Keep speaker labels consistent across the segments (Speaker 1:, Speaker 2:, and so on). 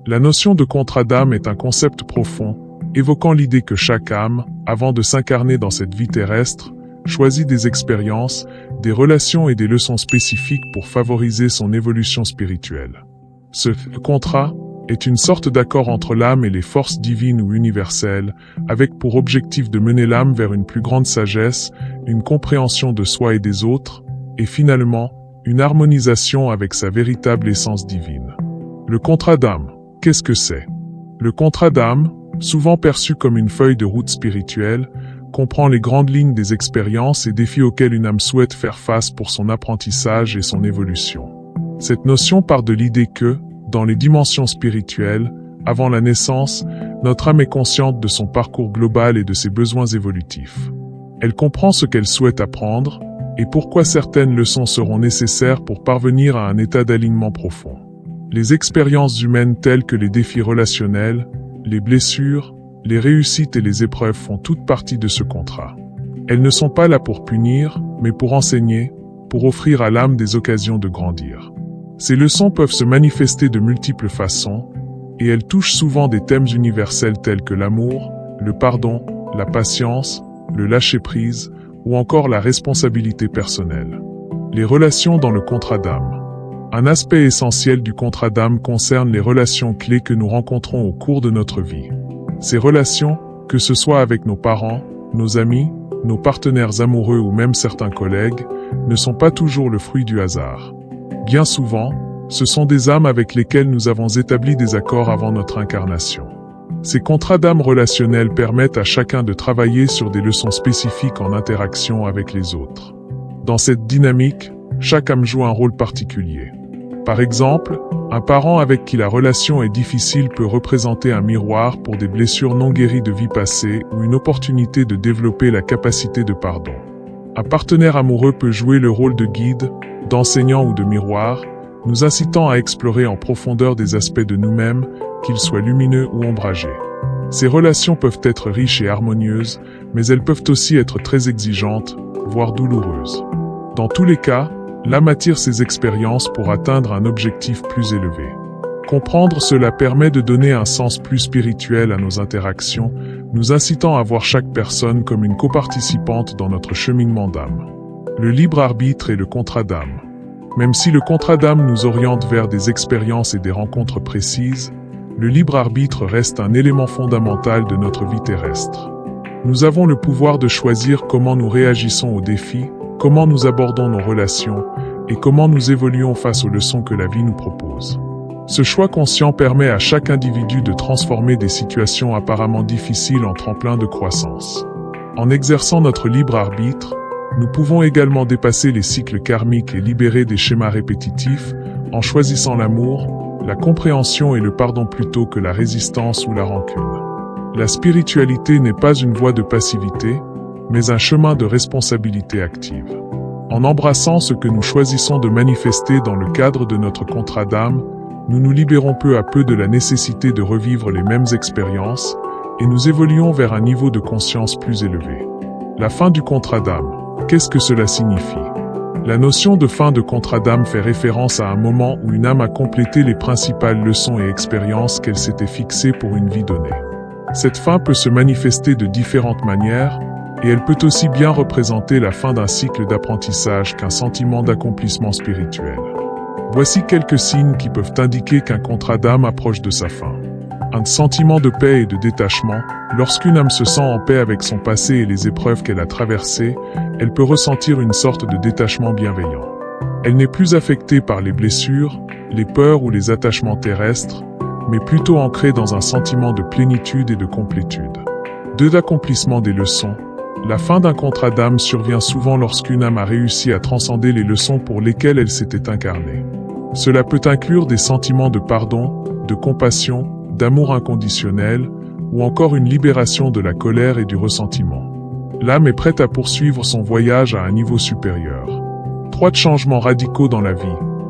Speaker 1: La notion de contrat d'âme est un concept profond, évoquant l'idée que chaque âme, avant de s'incarner dans cette vie terrestre, choisit des expériences, des relations et des leçons spécifiques pour favoriser son évolution spirituelle. Ce contrat est une sorte d'accord entre l'âme et les forces divines ou universelles, avec pour objectif de mener l'âme vers une plus grande sagesse, une compréhension de soi et des autres, et finalement, une harmonisation avec sa véritable essence divine. Le contrat d'âme, qu'est-ce que c'est? Le contrat d'âme, souvent perçu comme une feuille de route spirituelle, comprend les grandes lignes des expériences et défis auxquels une âme souhaite faire face pour son apprentissage et son évolution. Cette notion part de l'idée que, dans les dimensions spirituelles, avant la naissance, notre âme est consciente de son parcours global et de ses besoins évolutifs. Elle comprend ce qu'elle souhaite apprendre, et pourquoi certaines leçons seront nécessaires pour parvenir à un état d'alignement profond. Les expériences humaines telles que les défis relationnels, les blessures, les réussites et les épreuves font toute partie de ce contrat. Elles ne sont pas là pour punir, mais pour enseigner, pour offrir à l'âme des occasions de grandir. Ces leçons peuvent se manifester de multiples façons, et elles touchent souvent des thèmes universels tels que l'amour, le pardon, la patience, le lâcher-prise, ou encore la responsabilité personnelle. Les relations dans le contrat d'âme. Un aspect essentiel du contrat d'âme concerne les relations clés que nous rencontrons au cours de notre vie. Ces relations, que ce soit avec nos parents, nos amis, nos partenaires amoureux ou même certains collègues, ne sont pas toujours le fruit du hasard. Bien souvent, ce sont des âmes avec lesquelles nous avons établi des accords avant notre incarnation. Ces contrats d'âme relationnels permettent à chacun de travailler sur des leçons spécifiques en interaction avec les autres. Dans cette dynamique, chaque âme joue un rôle particulier. Par exemple, un parent avec qui la relation est difficile peut représenter un miroir pour des blessures non guéries de vie passée ou une opportunité de développer la capacité de pardon. Un partenaire amoureux peut jouer le rôle de guide, d'enseignant ou de miroir, nous incitant à explorer en profondeur des aspects de nous-mêmes, qu'ils soient lumineux ou ombragés. Ces relations peuvent être riches et harmonieuses, mais elles peuvent aussi être très exigeantes, voire douloureuses. Dans tous les cas, l'âme attire ces expériences pour atteindre un objectif plus élevé. Comprendre cela permet de donner un sens plus spirituel à nos interactions, nous incitant à voir chaque personne comme une coparticipante dans notre cheminement d'âme. Le libre arbitre et le contrat d'âme. Même si le contrat d'âme nous oriente vers des expériences et des rencontres précises, le libre arbitre reste un élément fondamental de notre vie terrestre. Nous avons le pouvoir de choisir comment nous réagissons aux défis, comment nous abordons nos relations, et comment nous évoluons face aux leçons que la vie nous propose. Ce choix conscient permet à chaque individu de transformer des situations apparemment difficiles en tremplin de croissance. En exerçant notre libre arbitre, nous pouvons également dépasser les cycles karmiques et libérer des schémas répétitifs, en choisissant l'amour, la compréhension et le pardon plutôt que la résistance ou la rancune. La spiritualité n'est pas une voie de passivité, mais un chemin de responsabilité active. En embrassant ce que nous choisissons de manifester dans le cadre de notre contrat d'âme, nous nous libérons peu à peu de la nécessité de revivre les mêmes expériences, et nous évoluons vers un niveau de conscience plus élevé. La fin du contrat d'âme. Qu'est-ce que cela signifie? La notion de fin de contrat d'âme fait référence à un moment où une âme a complété les principales leçons et expériences qu'elle s'était fixées pour une vie donnée. Cette fin peut se manifester de différentes manières, et elle peut aussi bien représenter la fin d'un cycle d'apprentissage qu'un sentiment d'accomplissement spirituel. Voici quelques signes qui peuvent indiquer qu'un contrat d'âme approche de sa fin. Un sentiment de paix et de détachement. Lorsqu'une âme se sent en paix avec son passé et les épreuves qu'elle a traversées, elle peut ressentir une sorte de détachement bienveillant. Elle n'est plus affectée par les blessures, les peurs ou les attachements terrestres, mais plutôt ancrée dans un sentiment de plénitude et de complétude. L'accomplissement des leçons. La fin d'un contrat d'âme survient souvent lorsqu'une âme a réussi à transcender les leçons pour lesquelles elle s'était incarnée. Cela peut inclure des sentiments de pardon, de compassion, d'amour inconditionnel, ou encore une libération de la colère et du ressentiment. L'âme est prête à poursuivre son voyage à un niveau supérieur. 3 changements radicaux dans la vie.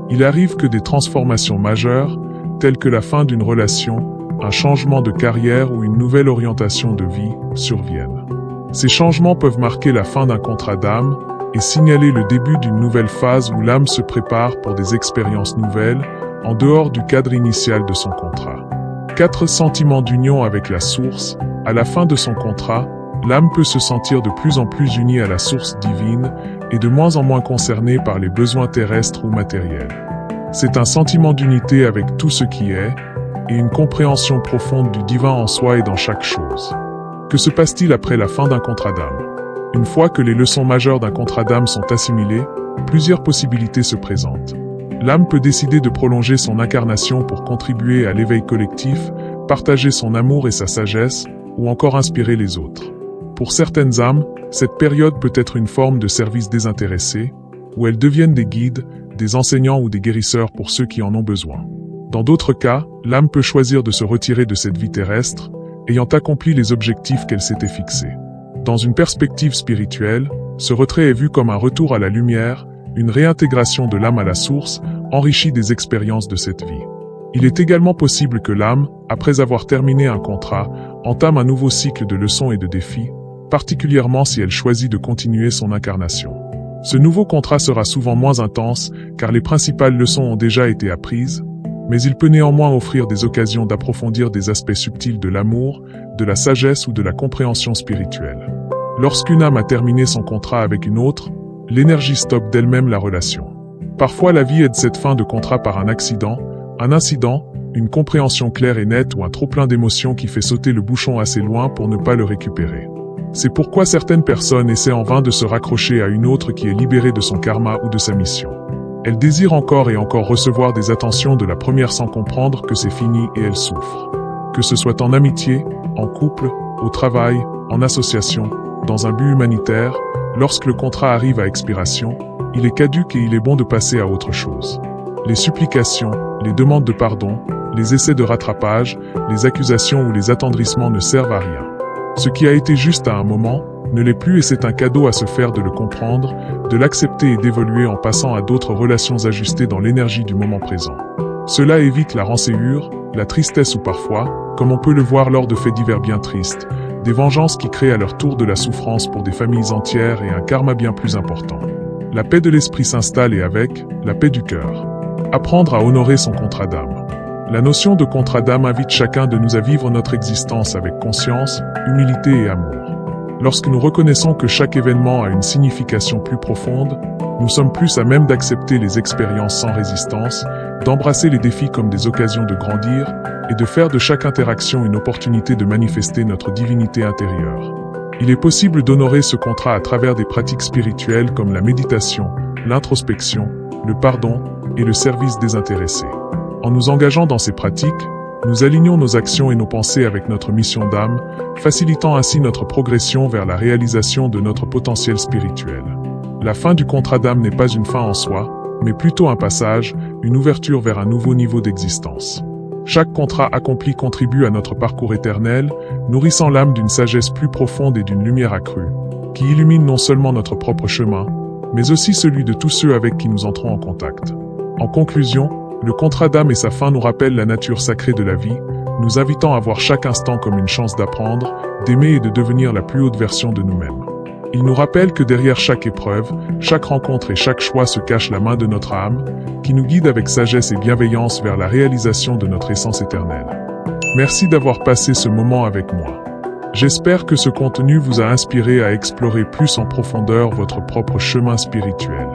Speaker 1: Il arrive que des transformations majeures, telles que la fin d'une relation, un changement de carrière ou une nouvelle orientation de vie, surviennent. Ces changements peuvent marquer la fin d'un contrat d'âme et signaler le début d'une nouvelle phase où l'âme se prépare pour des expériences nouvelles, en dehors du cadre initial de son contrat. 4 sentiments d'union avec la source. À la fin de son contrat, l'âme peut se sentir de plus en plus unie à la source divine et de moins en moins concernée par les besoins terrestres ou matériels. C'est un sentiment d'unité avec tout ce qui est, et une compréhension profonde du divin en soi et dans chaque chose. Que se passe-t-il après la fin d'un contrat d'âme? Une fois que les leçons majeures d'un contrat d'âme sont assimilées, plusieurs possibilités se présentent. L'âme peut décider de prolonger son incarnation pour contribuer à l'éveil collectif, partager son amour et sa sagesse, ou encore inspirer les autres. Pour certaines âmes, cette période peut être une forme de service désintéressé, où elles deviennent des guides, des enseignants ou des guérisseurs pour ceux qui en ont besoin. Dans d'autres cas, l'âme peut choisir de se retirer de cette vie terrestre, ayant accompli les objectifs qu'elle s'était fixés. Dans une perspective spirituelle, ce retrait est vu comme un retour à la lumière, une réintégration de l'âme à la source, enrichie des expériences de cette vie. Il est également possible que l'âme, après avoir terminé un contrat, entame un nouveau cycle de leçons et de défis, particulièrement si elle choisit de continuer son incarnation. Ce nouveau contrat sera souvent moins intense, car les principales leçons ont déjà été apprises, mais il peut néanmoins offrir des occasions d'approfondir des aspects subtils de l'amour, de la sagesse ou de la compréhension spirituelle. Lorsqu'une âme a terminé son contrat avec une autre, l'énergie stoppe d'elle-même la relation. Parfois la vie aide cette fin de contrat par un accident, un incident, une compréhension claire et nette ou un trop-plein d'émotions qui fait sauter le bouchon assez loin pour ne pas le récupérer. C'est pourquoi certaines personnes essaient en vain de se raccrocher à une autre qui est libérée de son karma ou de sa mission. Elles désirent encore et encore recevoir des attentions de la première sans comprendre que c'est fini et elles souffrent. Que ce soit en amitié, en couple, au travail, en association, dans un but humanitaire, lorsque le contrat arrive à expiration, il est caduc et il est bon de passer à autre chose. Les supplications, les demandes de pardon, les essais de rattrapage, les accusations ou les attendrissements ne servent à rien. Ce qui a été juste à un moment, ne l'est plus et c'est un cadeau à se faire de le comprendre, de l'accepter et d'évoluer en passant à d'autres relations ajustées dans l'énergie du moment présent. Cela évite la rancéure, la tristesse ou parfois, comme on peut le voir lors de faits divers bien tristes, des vengeances qui créent à leur tour de la souffrance pour des familles entières et un karma bien plus important. La paix de l'esprit s'installe et avec, la paix du cœur. Apprendre à honorer son contrat d'âme. La notion de contrat d'âme invite chacun de nous à vivre notre existence avec conscience, humilité et amour. Lorsque nous reconnaissons que chaque événement a une signification plus profonde, nous sommes plus à même d'accepter les expériences sans résistance, d'embrasser les défis comme des occasions de grandir, et de faire de chaque interaction une opportunité de manifester notre divinité intérieure. Il est possible d'honorer ce contrat à travers des pratiques spirituelles comme la méditation, l'introspection, le pardon et le service désintéressé. En nous engageant dans ces pratiques, nous alignons nos actions et nos pensées avec notre mission d'âme, facilitant ainsi notre progression vers la réalisation de notre potentiel spirituel. La fin du contrat d'âme n'est pas une fin en soi, mais plutôt un passage, une ouverture vers un nouveau niveau d'existence. Chaque contrat accompli contribue à notre parcours éternel, nourrissant l'âme d'une sagesse plus profonde et d'une lumière accrue, qui illumine non seulement notre propre chemin, mais aussi celui de tous ceux avec qui nous entrons en contact. En conclusion, le contrat d'âme et sa fin nous rappellent la nature sacrée de la vie, nous invitant à voir chaque instant comme une chance d'apprendre, d'aimer et de devenir la plus haute version de nous-mêmes. Il nous rappelle que derrière chaque épreuve, chaque rencontre et chaque choix se cache la main de notre âme, qui nous guide avec sagesse et bienveillance vers la réalisation de notre essence éternelle. Merci d'avoir passé ce moment avec moi. J'espère que ce contenu vous a inspiré à explorer plus en profondeur votre propre chemin spirituel.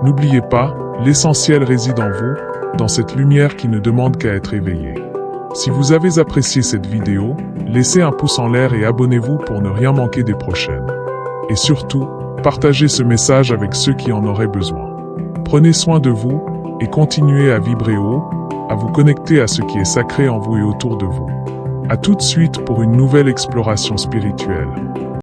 Speaker 1: N'oubliez pas, l'essentiel réside en vous, dans cette lumière qui ne demande qu'à être éveillée. Si vous avez apprécié cette vidéo, laissez un pouce en l'air et abonnez-vous pour ne rien manquer des prochaines. Et surtout, partagez ce message avec ceux qui en auraient besoin. Prenez soin de vous, et continuez à vibrer haut, à vous connecter à ce qui est sacré en vous et autour de vous. À tout de suite pour une nouvelle exploration spirituelle.